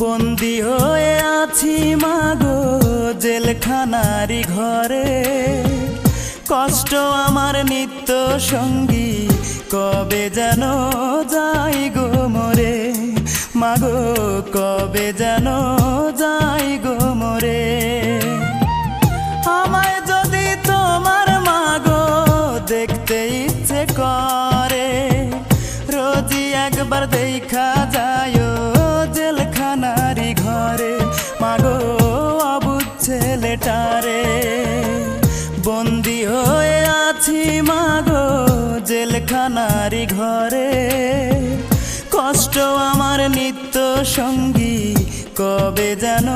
বন্দী হয়ে আছি মাগো জেলখানারি ঘরে, কষ্ট আমার নিত্য সঙ্গী, কবে যেন যাই গো মরে। মাগো কবে যেন যাই গো মরে। আমায় যদি তোমার মাগো দেখতে ইচ্ছে করে, রোজই একবার দেখা যায় জেলখানারি ঘরে। মাগো অবুঝ ছেলেটারে, বন্দী হয়ে আছি মাগো জেলখানারি ঘরে, কষ্ট আমার নিত্য সঙ্গী, কবে যেন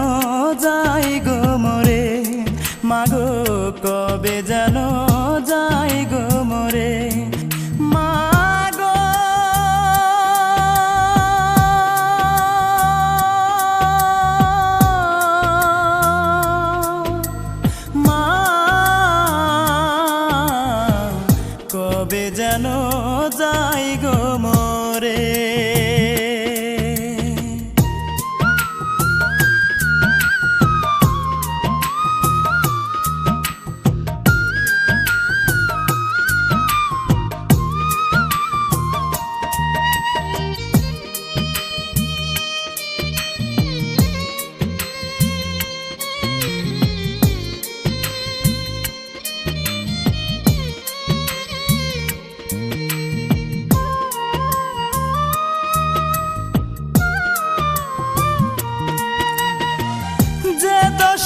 যাই গো মরে। মাগো কবে যেন যাই গো মরে। কবে যেন যাই গো মরে।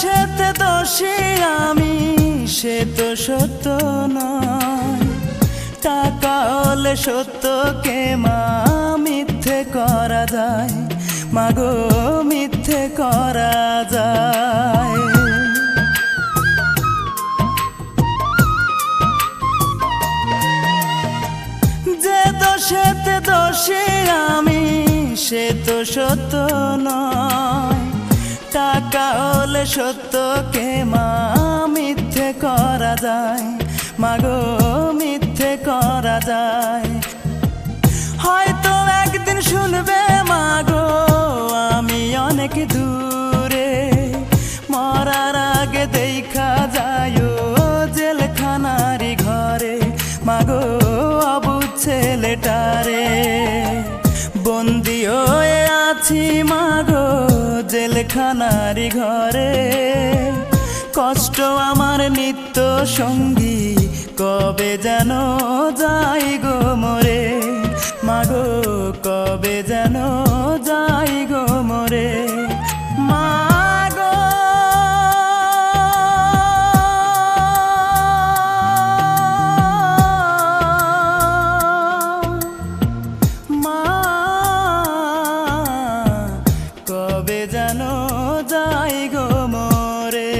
সেতে দোষী আমি, সে তো সত্য নয়। টাকা হলে সত্যকে মা মিথ্যে করা যায়, মাগো মিথ্যে করা যায়। যে দোষেতে দোষী আমি, সে তো সত্য নয়। টাকা হলে সত্যকে মা মিথ্যে করা যায়, মাগো মিথ্যে করা যায়। হয়তো একদিন শুনবে মাগো আমি অনেক দূরে, মরার আগে দেখা যায় জেলখানারি ঘরে। মাগো অবুঝ ছেলেটারে, বন্দী হয়ে আছি মাগো জেলখানারি ঘরে, কষ্ট আমার নিত্য সঙ্গী, কবে যেন যাই গো মরে। মাগো কবে যেন যাই গো মরে। কবে যেন যাই গো মরে।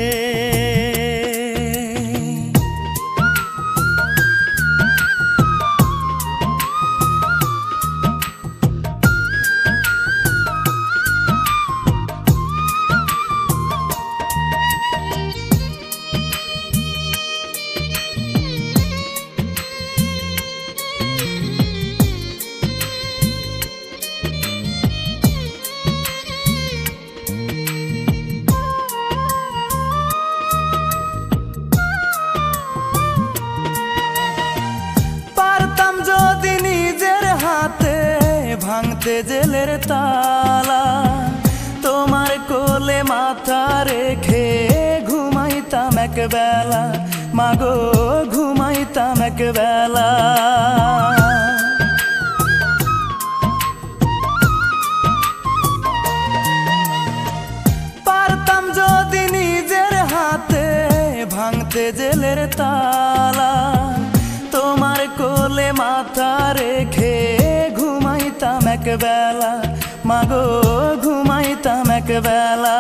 ভাঙতে জেলের তালা, তোমার কোলে মাথা রেখে ঘুমাইতাম এক বেলা, মাগো ঘুমাইতাম এক বেলা। পারতাম যদি নিজের হাতে ভাঙতে জেলের তালা, তোমার কোলে মাথা রেখে ঘুমাইতাম এক বেলা, মাগো ঘুমাইতাম এক বেলা।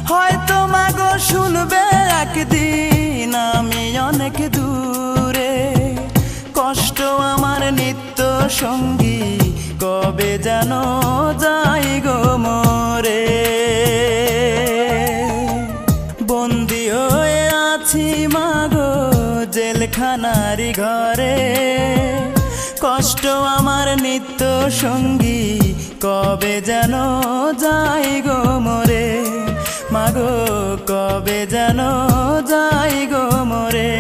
হয়তো মাগো শুনবে একদিন আমি অনেক দূরে, কষ্ট আমার নিত্য সঙ্গী, কবে যেন যাই গো মরে। বন্দী হয়ে আছি মাগো জেলখানারি ঘরে, কষ্ট আমার নিত্য সঙ্গী, কবে যেন যাই গো মরে, মাগো কবে যেন যাই গো মরে।